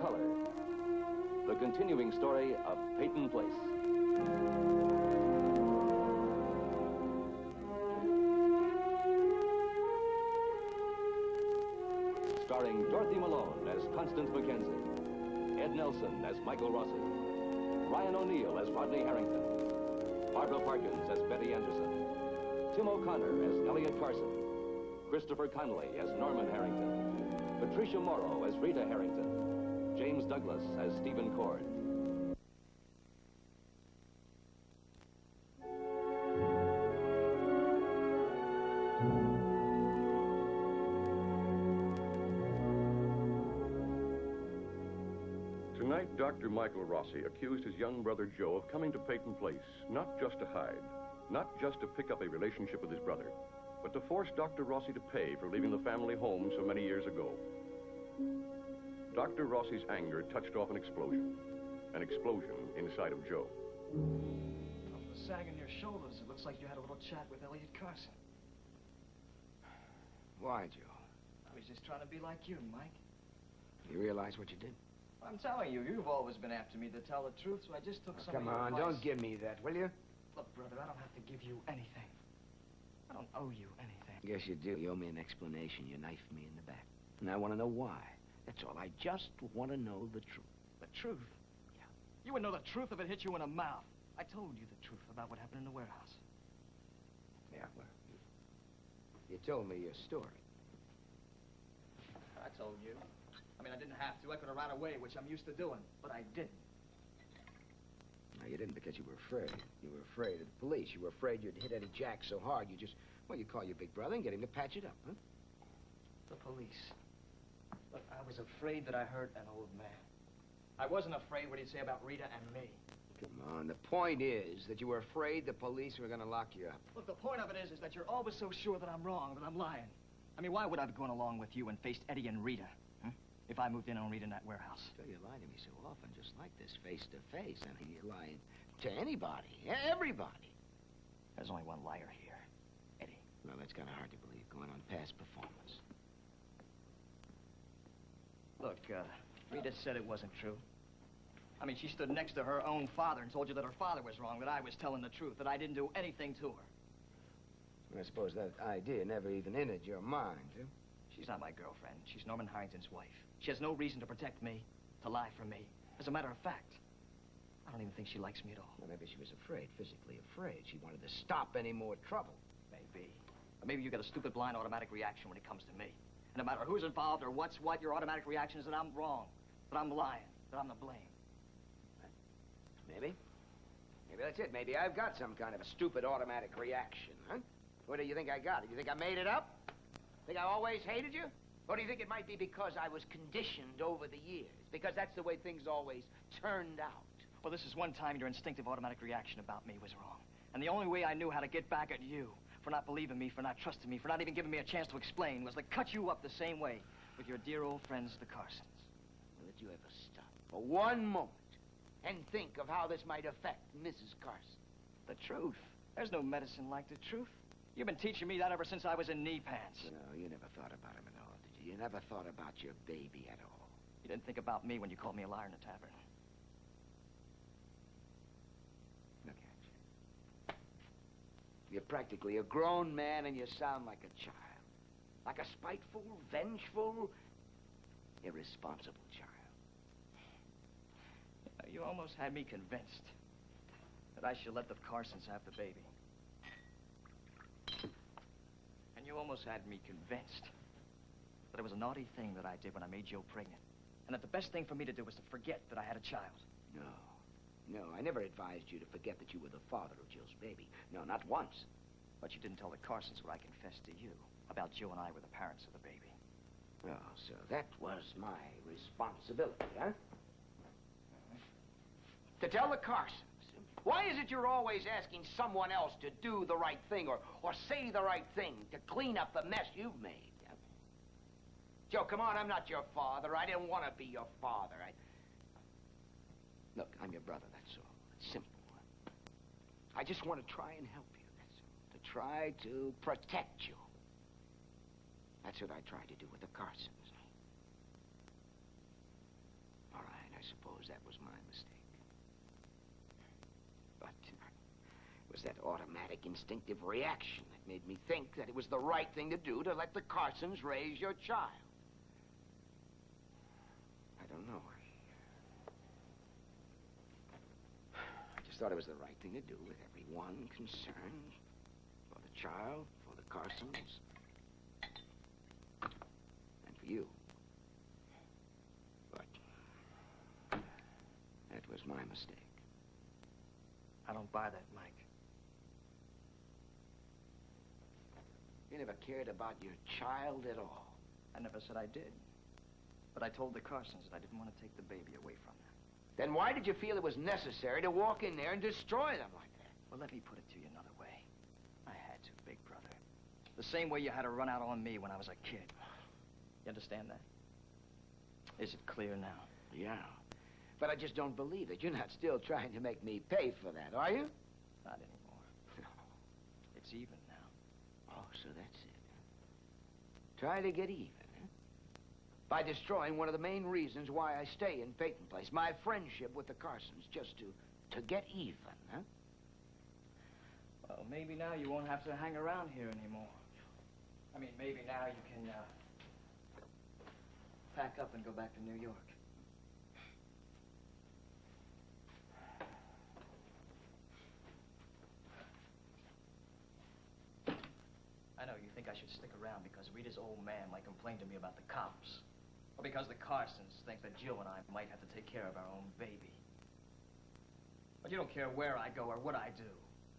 color. The continuing story of Peyton Place. Starring Dorothy Malone as Constance Mackenzie, Ed Nelson as Michael Rossi, Ryan O'Neill as Rodney Harrington, Barbara Parkins as Betty Anderson, Tim O'Connor as Elliot Carson, Christopher Connolly as Norman Harrington, Patricia Morrow as Rita Harrington, James Douglas as Stephen Cord. Tonight, Dr. Michael Rossi accused his young brother Joe of coming to Peyton Place, not just to hide, not just to pick up a relationship with his brother, but to force Dr. Rossi to pay for leaving the family home so many years ago. Dr. Rossi's anger touched off an explosion inside of Joe. From the sag in your shoulders, it looks like you had a little chat with Elliot Carson. Why, Joe? I was just trying to be like you, Mike. You realize what you did? I'm telling you, you've always been after me to tell the truth, so I just took some Come of your on, advice. don't give me that, will you? Look, brother, I don't have to give you anything. I don't owe you anything. Yes, you do. You owe me an explanation. You knifed me in the back. And I want to know why. That's all. I just want to know the truth. The truth? Yeah. You would know the truth if it hit you in the mouth. I told you the truth about what happened in the warehouse. Yeah, well, you told me your story. I told you. I mean, I didn't have to. I could have ran away, which I'm used to doing. But I didn't. No, you didn't because you were afraid. You were afraid of the police. You were afraid you'd hit Eddie Jack so hard you just... Well, you call your big brother and get him to patch it up, huh? The police. Look, I was afraid that I hurt an old man. I wasn't afraid what he'd say about Rita and me. Come on, the point is that you were afraid the police were going to lock you up. Look, the point of it is that you're always so sure that I'm wrong, that I'm lying. I mean, why would I have gone along with you and faced Eddie and Rita, huh? If I moved in on Rita in that warehouse? So you lie to me so often, just like this, face to face. I mean, you're lying to anybody, everybody. There's only one liar here, Eddie. Well, that's kind of hard to believe, going on past performance. Look, Rita said it wasn't true. I mean, she stood next to her own father and told you that her father was wrong, that I was telling the truth, that I didn't do anything to her. I suppose that idea never even entered your mind, huh? She's not my girlfriend. She's Norman Harrington's wife. She has no reason to protect me, to lie for me. As a matter of fact, I don't even think she likes me at all. Well, maybe she was afraid, physically afraid. She wanted to stop any more trouble. Maybe. Or maybe you got a stupid, blind automatic reaction when it comes to me. And no matter who's involved or what's what, your automatic reaction is that I'm wrong, that I'm lying, that I'm to blame. Maybe. Maybe that's it. Maybe I've got some kind of a stupid automatic reaction, huh? What do you think I got? Do you think I made it up? Think I always hated you? Or do you think it might be because I was conditioned over the years? Because that's the way things always turned out? Well, this is one time your instinctive automatic reaction about me was wrong. And the only way I knew how to get back at you for not believing me, for not trusting me, for not even giving me a chance to explain was to cut you up the same way with your dear old friends, the Carsons. Well, did you ever stop for one moment and think of how this might affect Mrs. Carson? The truth. There's no medicine like the truth. You've been teaching me that ever since I was in knee pants. No, you never thought about him at all, did you? You never thought about your baby at all. You didn't think about me when you called me a liar in the tavern. Look at you. You're practically a grown man and you sound like a child. Like a spiteful, vengeful, irresponsible child. You almost had me convinced that I should let the Carsons have the baby. And you almost had me convinced that it was a naughty thing that I did when I made Joe pregnant. And that the best thing for me to do was to forget that I had a child. No, I never advised you to forget that you were the father of Jill's baby. No, not once. But you didn't tell the Carsons what I confessed to you about Joe and I were the parents of the baby. Oh, so that was my responsibility, huh? To tell the Carsons. Why is it you're always asking someone else to do the right thing or say the right thing to clean up the mess you've made? Huh? Joe, come on, I'm not your father. I didn't want to be your father. Look, I'm your brother, that's all. It's simple. I just want to try and help you, that's all. To try to protect you. That's what I tried to do with the Carsons. suppose that was my mistake. But it was that automatic, instinctive reaction that made me think that it was the right thing to do to let the Carsons raise your child. I don't know. I just thought it was the right thing to do with everyone concerned. For the child, for the Carsons, and for you. But that was my mistake. I don't buy that, Mike. You never cared about your child at all. I never said I did. But I told the Carsons that I didn't want to take the baby away from them. Then why did you feel it was necessary to walk in there and destroy them like that? Well, let me put it to you another way. I had to, big brother. The same way you had to run out on me when I was a kid. You understand that? Is it clear now? Yeah. But I just don't believe it. You're not still trying to make me pay for that, are you? Not anymore. It's even now. Oh, so that's it, huh? Try to get even, huh? By destroying one of the main reasons why I stay in Peyton Place, my friendship with the Carsons, just to get even, huh? Well, maybe now you won't have to hang around here anymore. I mean, maybe now you can, pack up and go back to New York. I know you think I should stick around because Rita's old man might complain to me about the cops. Or because the Carsons think that Jill and I might have to take care of our own baby. But you don't care where I go or what I do,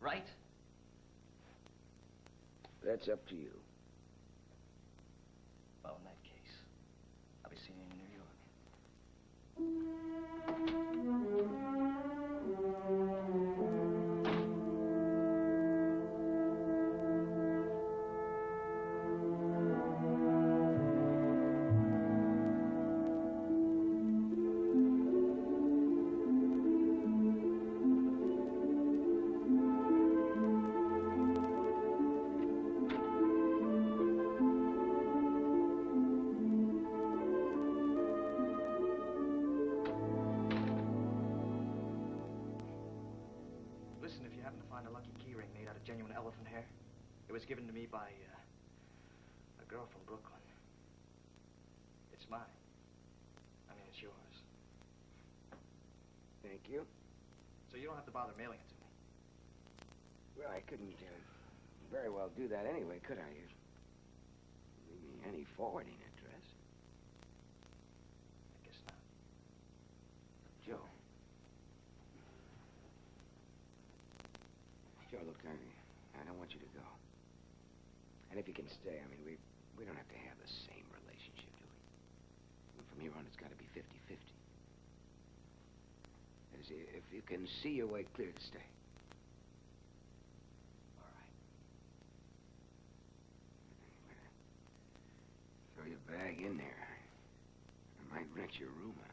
right? That's up to you. Well, in that case, I'll be seeing you in New York. Genuine elephant hair. It was given to me by a girl from Brooklyn. It's mine. I mean, it's yours. Thank you. So you don't have to bother mailing it to me. Well, I couldn't very well do that anyway, could I? Leave me any forwarding address. I guess not. Joe. Joe, look, I don't want you to go. And if you can stay, I mean, we don't have to have the same relationship, do we? And from here on, it's got to be 50-50. If you can see your way clear to stay. All right. Throw your bag in there. I might rent your room out.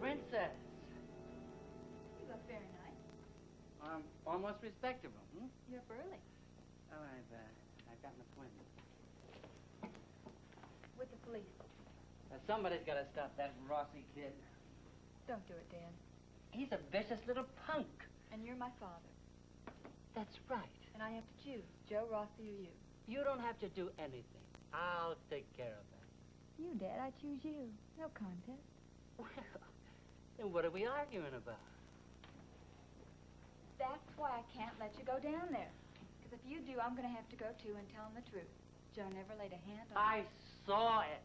Princess. You look very nice. Almost respectable, hmm? You're up early. Oh, I've got an appointment. With the police. Somebody's got to stop that Rossi kid. Don't do it, Dan. He's a vicious little punk. And you're my father. That's right. And I have to choose, Joe Rossi or you. You don't have to do anything. I'll take care of that. You, Dad. I choose you. No contest. Well, then what are we arguing about? That's why I can't let you go down there. Because if you do, I'm going to have to go too and tell him the truth. Joe never laid a hand on I saw it.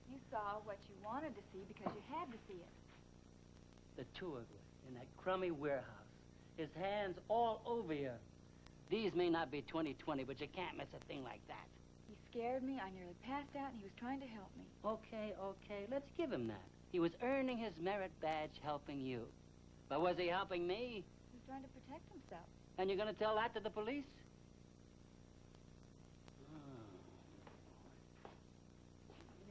you. You saw what you wanted to see because you had to see it. The two of you in that crummy warehouse. His hands all over you. These may not be 20/20, but you can't miss a thing like that. He scared me, I nearly passed out, and he was trying to help me. Okay, let's give him that. He was earning his merit badge helping you. But was he helping me? He was trying to protect himself. And you're going to tell that to the police?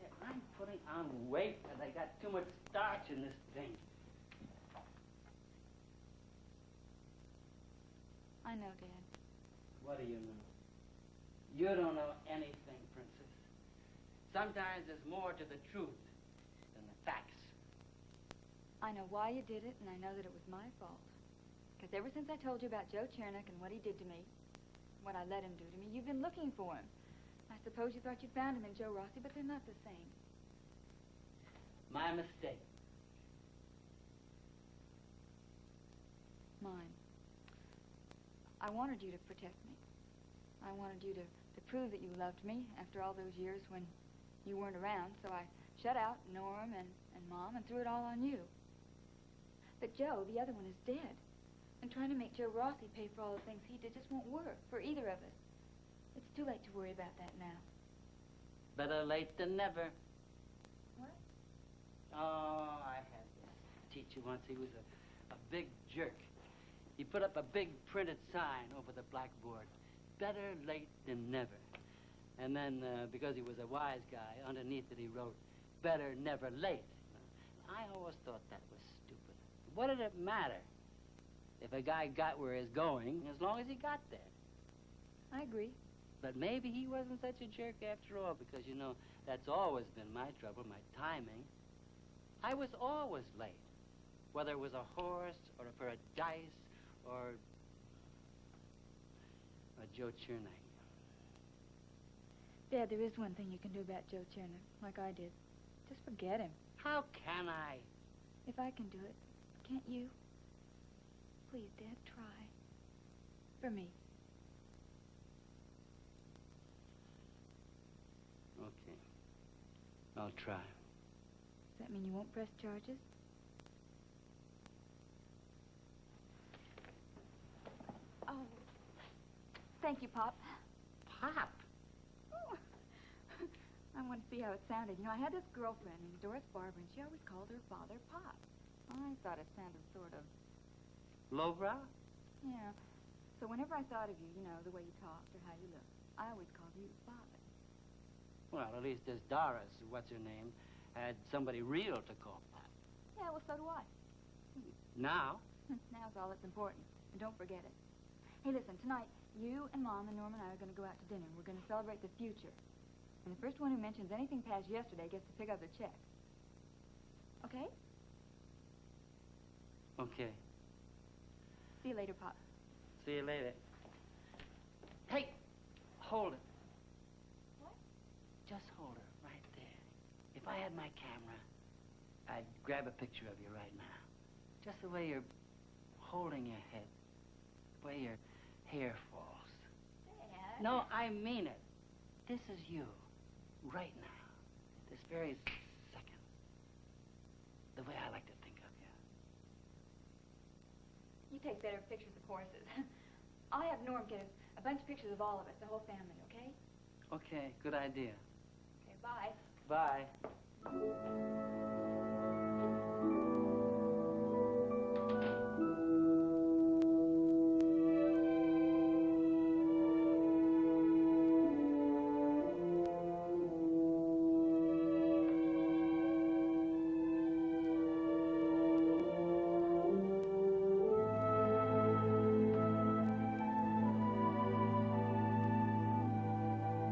Yeah, I'm putting on weight because I got too much starch in this thing. I know, Dad. What do you know? You don't know anything, Princess. Sometimes there's more to the truth than the facts. I know why you did it, and I know that it was my fault. Because ever since I told you about Joe Chernock and what he did to me, what I let him do to me, you've been looking for him. I suppose you thought you found him in Joe Rossi, but they're not the same. My mistake. Mine. I wanted you to protect me. I wanted you to prove that you loved me after all those years when you weren't around, so I shut out Norm and Mom and threw it all on you. But Joe, the other one, is dead. And trying to make Joe Rossi pay for all the things he did just won't work for either of us. It's too late to worry about that now. Better late than never. What? Oh, I had this teacher once. He was a big jerk. He put up a big printed sign over the blackboard. Better late than never. And then, because he was a wise guy, underneath it he wrote, better never late. I always thought that was stupid. What did it matter if a guy got where he's going, as long as he got there? I agree. But maybe he wasn't such a jerk after all, because, you know, that's always been my trouble, my timing. I was always late, whether it was a horse or for a dice or Joe Chernock. Dad, there is one thing you can do about Joe Chernock, like I did. Just forget him. How can I? If I can do it, can't you? Please, Dad, try. For me. Okay. I'll try. Does that mean you won't press charges? Oh. Thank you, Pop. Pop? Oh. I want to see how it sounded. You know, I had this girlfriend named Doris Barber, and she always called her father Pop. I thought it sounded sort of... Lowbrow? Yeah. So whenever I thought of you, you know, the way you talked or how you looked, I always called you Father. Well, at least this Doris, what's her name, had somebody real to call Pop. Yeah, well, so do I. Now? Now's all that's important. And don't forget it. Hey, listen, tonight, you and Mom and Norm and I are going to go out to dinner. We're going to celebrate the future. And the first one who mentions anything past yesterday gets to pick up the check. Okay? Okay. See you later, Pop. See you later. Hey, hold it. What? Just hold her right there. If I had my camera, I'd grab a picture of you right now. Just the way you're holding your head. The way your hair falls. Dad. No, I mean it. This is you. Right now. This very second. The way I like to think of you. You take better pictures of horses. I'll have Norm get a bunch of pictures of all of us, the whole family, okay? Okay, good idea. Okay, bye. Bye.